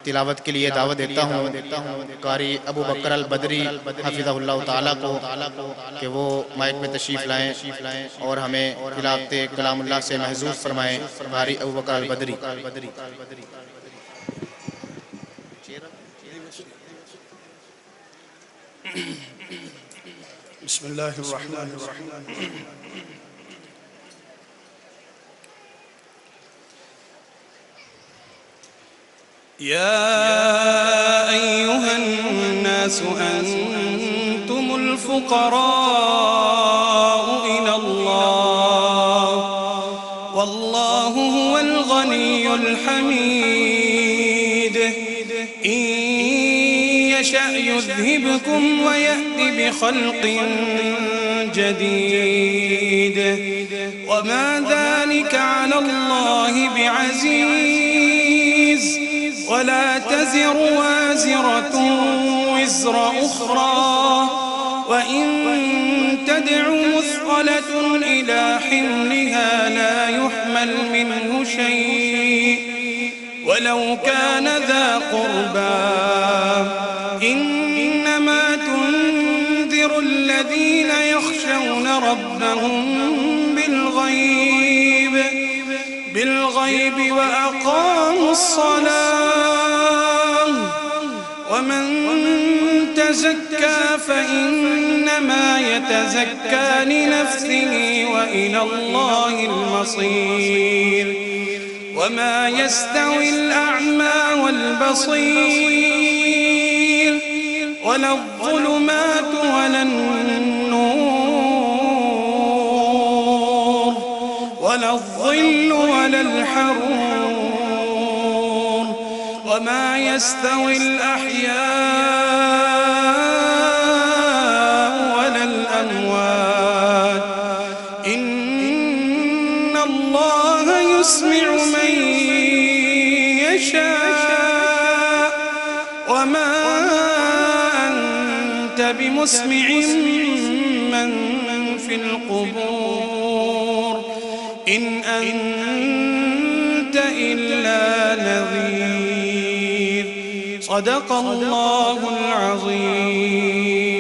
तिलावत के लिए दावत देता हूँ कारी अबू बकर अल बदरी हफिज़हुल्लाह ताला को कि वो माइक में तशरीफ़ लाएँ और हमें तिलावत कलामुल्लाह से महज़ूज़ फरमाएँ। कारी अबू बकर अल बदरी। बिस्मिल्लाहिर्रहमानिर्रहीम। या अय्युहन्नास अंतुमुल फुक़राउ इलल्लाह वल्लाहु हुवल गनियुल हमीद। इन यशअ युज़हिबकुम व यअति बिखल्क़िन जदीद वमा ज़ालिका अलल्लाहि बिअज़ीज़। वला तज़िरु वाज़िरतुन विज़्र उख़रा वइन तदअु मुस्क़लतुन इला हिम्लिहा ला युहमल मिन्हु शय'un वलौ कान ज़ा क़ुर्बा। इन्नमा तुन्ज़िरु الذين यख़शौन रब्बहुम بالغيب وأقاموا الصلاة ومن تزكى فإنما يتزكى لنفسه وإلى الله المصير. وما يستوي الأعمى والبصير ولا الظلمات ولا النور ولا الظل ولا الحرور. وما يستوي الأحياء ولا الأموات. إن الله يسمع من يشاء وما أنت بمسمع من في القبور. إن أنت إلا نذير. صدق الله العظيم.